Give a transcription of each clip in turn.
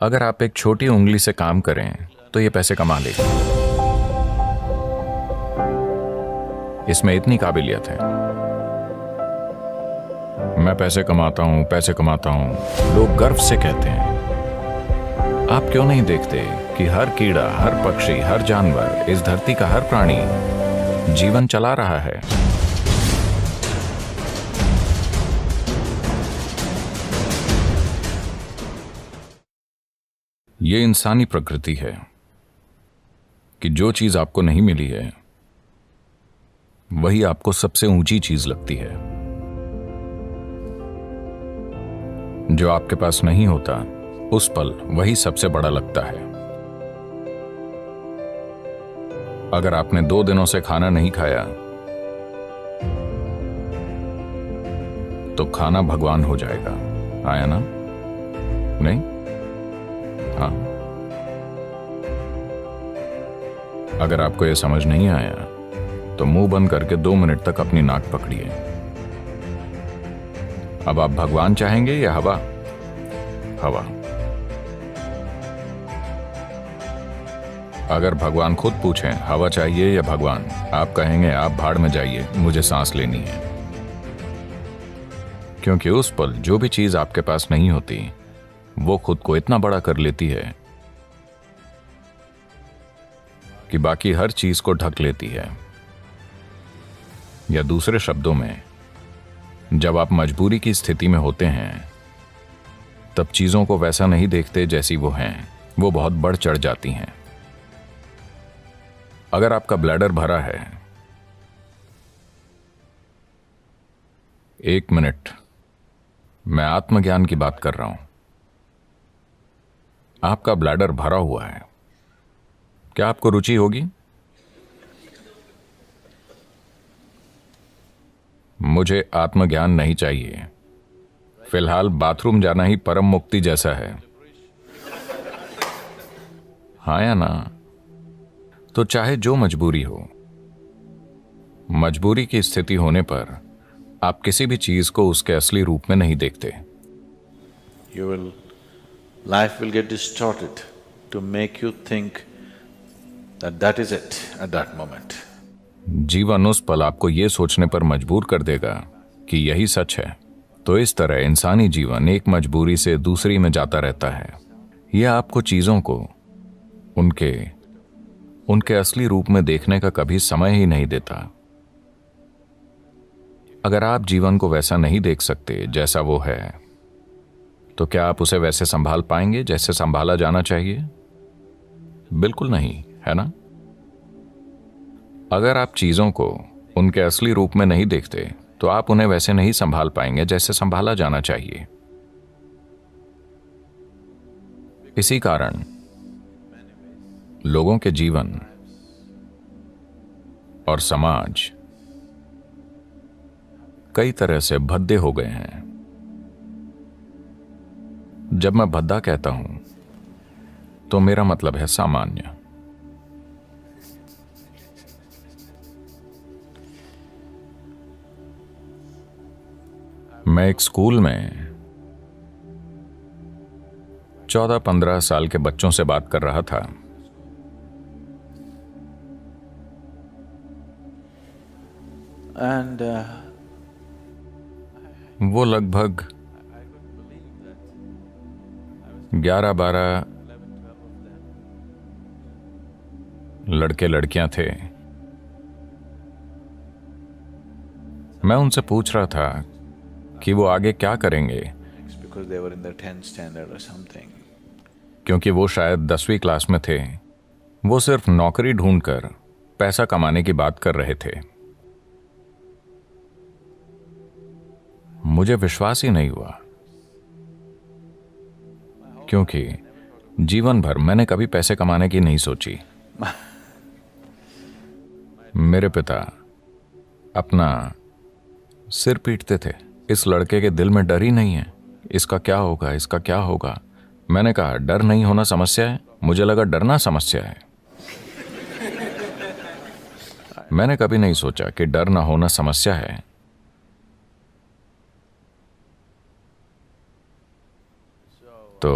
अगर आप एक छोटी उंगली से काम करें तो ये पैसे कमा लेगी। इसमें इतनी काबिलियत है। मैं पैसे कमाता हूं, पैसे कमाता हूं, लोग गर्व से कहते हैं। आप क्यों नहीं देखते कि हर कीड़ा, हर पक्षी, हर जानवर, इस धरती का हर प्राणी जीवन चला रहा है। ये इंसानी प्रकृति है कि जो चीज आपको नहीं मिली है वही आपको सबसे ऊंची चीज लगती है। जो आपके पास नहीं होता उस पल वही सबसे बड़ा लगता है। अगर आपने 2 दिनों से खाना नहीं खाया तो खाना भगवान हो जाएगा। आया ना? नहीं? हाँ। अगर आपको यह समझ नहीं आया तो मुंह बंद करके 2 मिनट तक अपनी नाक पकड़िए। अब आप भगवान चाहेंगे या हवा? हवा। अगर भगवान खुद पूछें हवा चाहिए या भगवान, आप कहेंगे आप भाड़ में जाइए, मुझे सांस लेनी है। क्योंकि उस पल जो भी चीज आपके पास नहीं होती वो खुद को इतना बड़ा कर लेती है कि बाकी हर चीज को ढक लेती है। या दूसरे शब्दों में, जब आप मजबूरी की स्थिति में होते हैं तब चीजों को वैसा नहीं देखते जैसी वो हैं, वो बहुत बढ़ चढ़ जाती हैं। अगर आपका ब्लैडर भरा है, 1 मिनट, मैं आत्मज्ञान की बात कर रहा हूं। आपका ब्लैडर भरा हुआ है, क्या आपको रुचि होगी? मुझे आत्मज्ञान नहीं चाहिए। फिलहाल बाथरूम जाना ही परम मुक्ति जैसा है। हाँ या ना? तो चाहे जो मजबूरी हो, मजबूरी की स्थिति होने पर आप किसी भी चीज को उसके असली रूप में नहीं देखते। Life will get distorted to make you think that that is it at that moment. जीवन उस पल आपको यह सोचने पर मजबूर कर देगा कि यही सच है। तो इस तरह इंसानी जीवन एक मजबूरी से दूसरी में जाता रहता है। यह आपको चीजों को उनके असली रूप में देखने का कभी समय ही नहीं देता। अगर आप जीवन को वैसा नहीं देख सकते जैसा वो है, तो क्या आप उसे वैसे संभाल पाएंगे जैसे संभाला जाना चाहिए? बिल्कुल नहीं, है ना? अगर आप चीजों को उनके असली रूप में नहीं देखते तो आप उन्हें वैसे नहीं संभाल पाएंगे जैसे संभाला जाना चाहिए। इसी कारण लोगों के जीवन और समाज कई तरह से भद्दे हो गए हैं। जब मैं भद्दा कहता हूं तो मेरा मतलब है सामान्य। मैं एक स्कूल में 14-15 साल के बच्चों से बात कर रहा था। वो लगभग 11-12 लड़के लड़कियां थे। मैं उनसे पूछ रहा था कि वो आगे क्या करेंगे, क्योंकि वो शायद 10वीं क्लास में थे। वो सिर्फ नौकरी ढूंढकर पैसा कमाने की बात कर रहे थे। मुझे विश्वास ही नहीं हुआ, क्योंकि जीवन भर मैंने कभी पैसे कमाने की नहीं सोची। मेरे पिता अपना सिर पीटते थे, इस लड़के के दिल में डर ही नहीं है, इसका क्या होगा, इसका क्या होगा। मैंने कहा डर नहीं होना समस्या है? मुझे लगा डरना समस्या है। मैंने कभी नहीं सोचा कि डर ना होना समस्या है। तो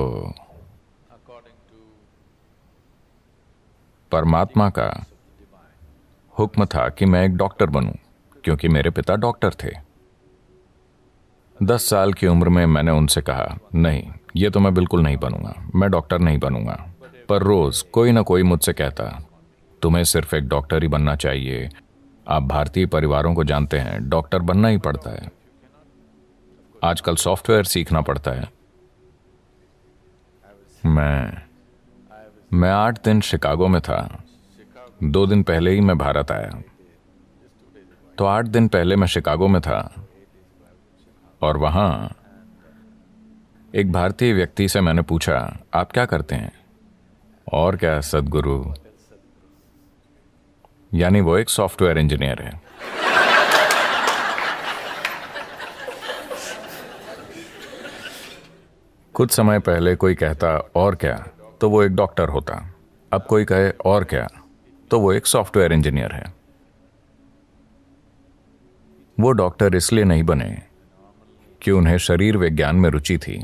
परमात्मा का हुक्म था कि मैं एक डॉक्टर बनूं, क्योंकि मेरे पिता डॉक्टर थे। 10 साल की उम्र में मैंने उनसे कहा, नहीं, ये तो मैं बिल्कुल नहीं बनूंगा, मैं डॉक्टर नहीं बनूंगा। पर रोज कोई ना कोई मुझसे कहता, तुम्हें सिर्फ एक डॉक्टर ही बनना चाहिए। आप भारतीय परिवारों को जानते हैं, डॉक्टर बनना ही पड़ता है। आजकल सॉफ्टवेयर सीखना पड़ता है। मैं 8 दिन शिकागो में था। 2 दिन पहले ही मैं भारत आया। तो 8 दिन पहले मैं शिकागो में था और वहां एक भारतीय व्यक्ति से मैंने पूछा, आप क्या करते हैं? और क्या सदगुरु, यानी वो एक सॉफ्टवेयर इंजीनियर है। कुछ समय पहले कोई कहता और क्या, तो वो एक डॉक्टर होता। अब कोई कहे और क्या, तो वो एक सॉफ्टवेयर इंजीनियर है। वो डॉक्टर इसलिए नहीं बने कि उन्हें शरीर विज्ञान में रुचि थी।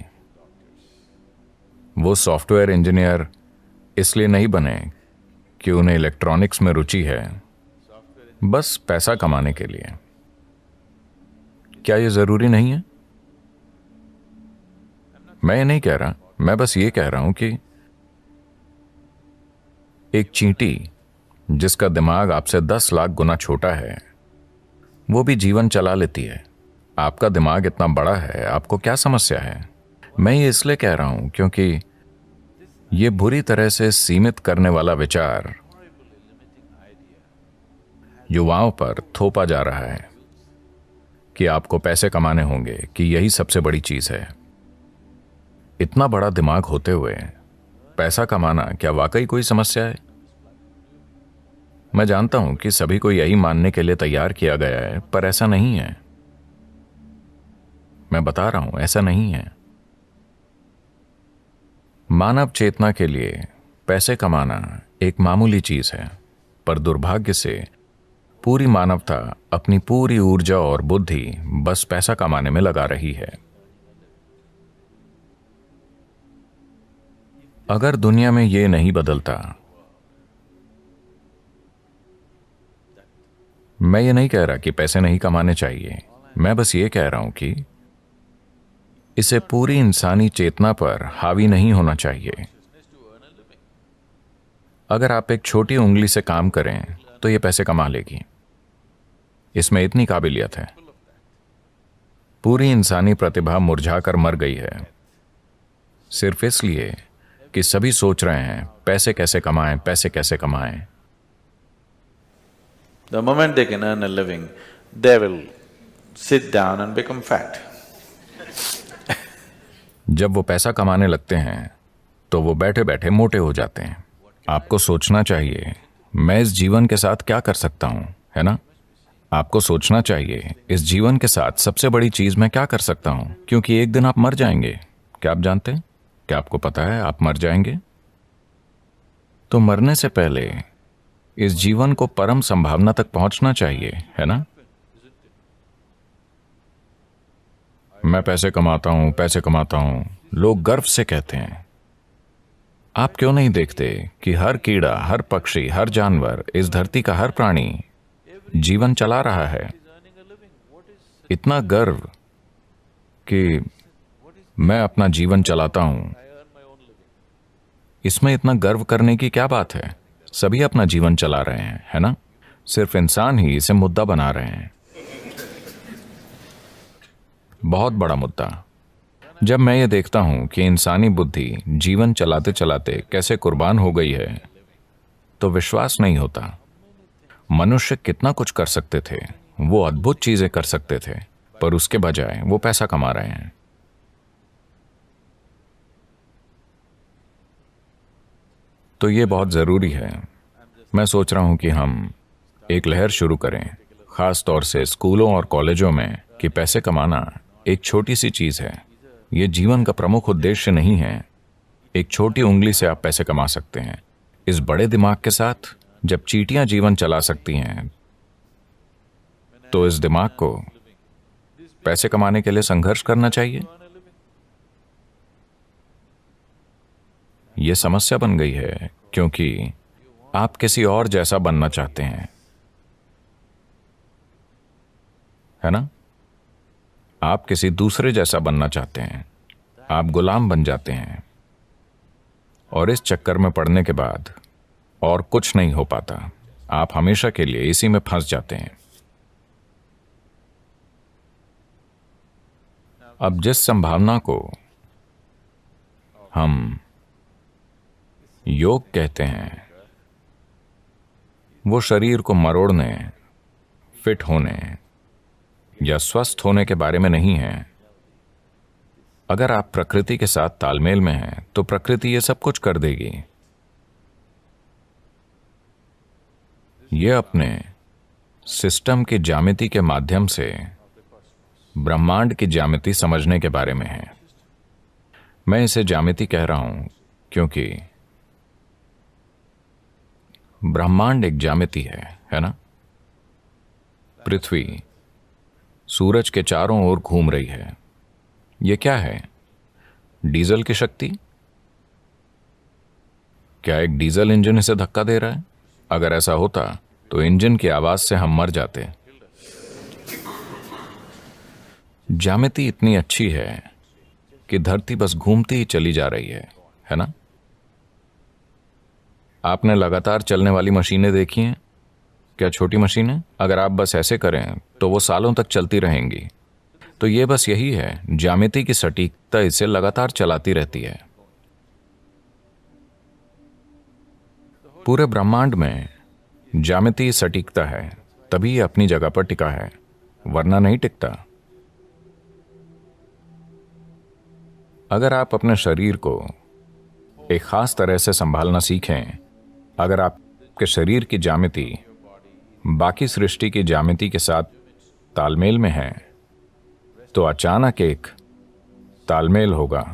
वो सॉफ्टवेयर इंजीनियर इसलिए नहीं बने कि उन्हें इलेक्ट्रॉनिक्स में रुचि है, बस पैसा कमाने के लिए। क्या ये जरूरी नहीं है? मैं ये नहीं कह रहा, मैं बस ये कह रहा हूं कि एक चींटी जिसका दिमाग आपसे 10 लाख गुना छोटा है, वो भी जीवन चला लेती है। आपका दिमाग इतना बड़ा है, आपको क्या समस्या है? मैं ये इसलिए कह रहा हूं क्योंकि ये बुरी तरह से सीमित करने वाला विचार युवाओं पर थोपा जा रहा है कि आपको पैसे कमाने होंगे, कि यही सबसे बड़ी चीज है। इतना बड़ा दिमाग होते हुए पैसा कमाना क्या वाकई कोई समस्या है? मैं जानता हूं कि सभी को यही मानने के लिए तैयार किया गया है, पर ऐसा नहीं है। मैं बता रहा हूं, ऐसा नहीं है। मानव चेतना के लिए पैसे कमाना एक मामूली चीज है, पर दुर्भाग्य से पूरी मानवता अपनी पूरी ऊर्जा और बुद्धि बस पैसा कमाने में लगा रही है। अगर दुनिया में ये नहीं बदलता, मैं ये नहीं कह रहा कि पैसे नहीं कमाने चाहिए, मैं बस ये कह रहा हूं कि इसे पूरी इंसानी चेतना पर हावी नहीं होना चाहिए। अगर आप एक छोटी उंगली से काम करें तो ये पैसे कमा लेगी, इसमें इतनी काबिलियत है। पूरी इंसानी प्रतिभा मुरझाकर मर गई है, सिर्फ इसलिए कि सभी सोच रहे हैं पैसे कैसे कमाएं, पैसे कैसे कमाएं। The moment they can earn a living, they will sit down and become fat. जब वो पैसा कमाने लगते हैं तो वो बैठे बैठे मोटे हो जाते हैं। आपको सोचना चाहिए, मैं इस जीवन के साथ क्या कर सकता हूं, है ना? आपको सोचना चाहिए, इस जीवन के साथ सबसे बड़ी चीज मैं क्या कर सकता हूं, क्योंकि एक दिन आप मर जाएंगे। क्या आप जानते हैं? क्या आपको पता है आप मर जाएंगे? तो मरने से पहले इस जीवन को परम संभावना तक पहुंचना चाहिए, है ना? मैं पैसे कमाता हूं, पैसे कमाता हूं, लोग गर्व से कहते हैं। आप क्यों नहीं देखते कि हर कीड़ा, हर पक्षी, हर जानवर, इस धरती का हर प्राणी जीवन चला रहा है? इतना गर्व कि मैं अपना जीवन चलाता हूं, इसमें इतना गर्व करने की क्या बात है? सभी अपना जीवन चला रहे हैं, है ना? सिर्फ इंसान ही इसे मुद्दा बना रहे हैं। बहुत बड़ा मुद्दा। जब मैं ये देखता हूं कि इंसानी बुद्धि जीवन चलाते चलाते कैसे कुर्बान हो गई है, तो विश्वास नहीं होता। मनुष्य कितना कुछ कर सकते थे, वो अद्भुत चीजें कर सकते थे, पर उसके बजाय वो पैसा कमा रहे हैं। तो ये बहुत जरूरी है। मैं सोच रहा हूं कि हम एक लहर शुरू करें, खास तौर से स्कूलों और कॉलेजों में, कि पैसे कमाना एक छोटी सी चीज है। यह जीवन का प्रमुख उद्देश्य नहीं है। एक छोटी उंगली से आप पैसे कमा सकते हैं। इस बड़े दिमाग के साथ जब चींटियां जीवन चला सकती हैं, तो इस दिमाग को पैसे कमाने के लिए संघर्ष करना चाहिए। ये समस्या बन गई है क्योंकि आप किसी और जैसा बनना चाहते हैं, है ना? आप किसी दूसरे जैसा बनना चाहते हैं, आप गुलाम बन जाते हैं और इस चक्कर में पड़ने के बाद और कुछ नहीं हो पाता। आप हमेशा के लिए इसी में फंस जाते हैं। अब जिस संभावना को हम योग कहते हैं वो शरीर को मरोड़ने, फिट होने या स्वस्थ होने के बारे में नहीं है। अगर आप प्रकृति के साथ तालमेल में हैं तो प्रकृति ये सब कुछ कर देगी। ये अपने सिस्टम की ज्यामिति के माध्यम से ब्रह्मांड की ज्यामिति समझने के बारे में है। मैं इसे ज्यामिति कह रहा हूं क्योंकि ब्रह्मांड एक ज्यामिति है ना? पृथ्वी सूरज के चारों ओर घूम रही है। यह क्या है? डीजल की शक्ति? क्या एक डीजल इंजन इसे धक्का दे रहा है? अगर ऐसा होता तो इंजन की आवाज से हम मर जाते। ज्यामिति इतनी अच्छी है कि धरती बस घूमती ही चली जा रही है ना? आपने लगातार चलने वाली मशीनें देखी हैं? क्या छोटी मशीनें? अगर आप बस ऐसे करें तो वो सालों तक चलती रहेंगी। तो ये बस यही है, ज्यामिति की सटीकता इसे लगातार चलाती रहती है। पूरे ब्रह्मांड में ज्यामिति सटीकता है, तभी ये अपनी जगह पर टिका है, वरना नहीं टिकता। अगर आप अपने शरीर को एक खास तरह से संभालना सीखें, अगर आपके शरीर की ज्यामिति बाकी सृष्टि की ज्यामिति के साथ तालमेल में है, तो अचानक एक तालमेल होगा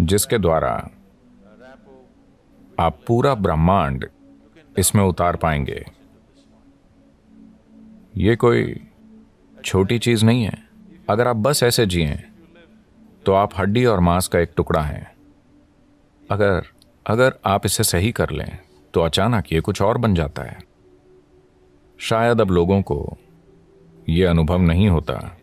जिसके द्वारा आप पूरा ब्रह्मांड इसमें उतार पाएंगे। ये कोई छोटी चीज नहीं है। अगर आप बस ऐसे जिएं तो आप हड्डी और मांस का एक टुकड़ा हैं। अगर आप इसे सही कर लें तो अचानक ये कुछ और बन जाता है। शायद अब लोगों को यह अनुभव नहीं होता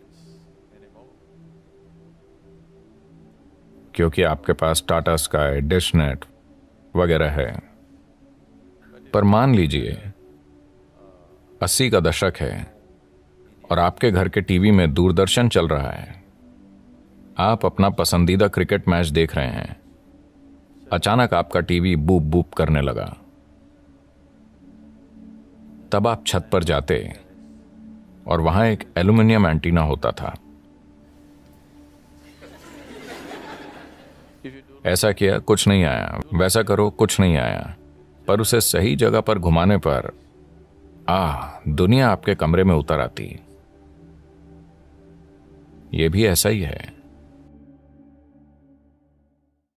क्योंकि आपके पास टाटा स्काई, डिश नेट वगैरह है। पर मान लीजिए 80 का दशक है और आपके घर के टीवी में दूरदर्शन चल रहा है। आप अपना पसंदीदा क्रिकेट मैच देख रहे हैं। अचानक आपका टीवी बूप बूप करने लगा। तब आप छत पर जाते और वहां एक एल्यूमिनियम एंटीना होता था। ऐसा किया, कुछ नहीं आया। वैसा करो, कुछ नहीं आया। पर उसे सही जगह पर घुमाने पर दुनिया आपके कमरे में उतर आती। यह भी ऐसा ही है।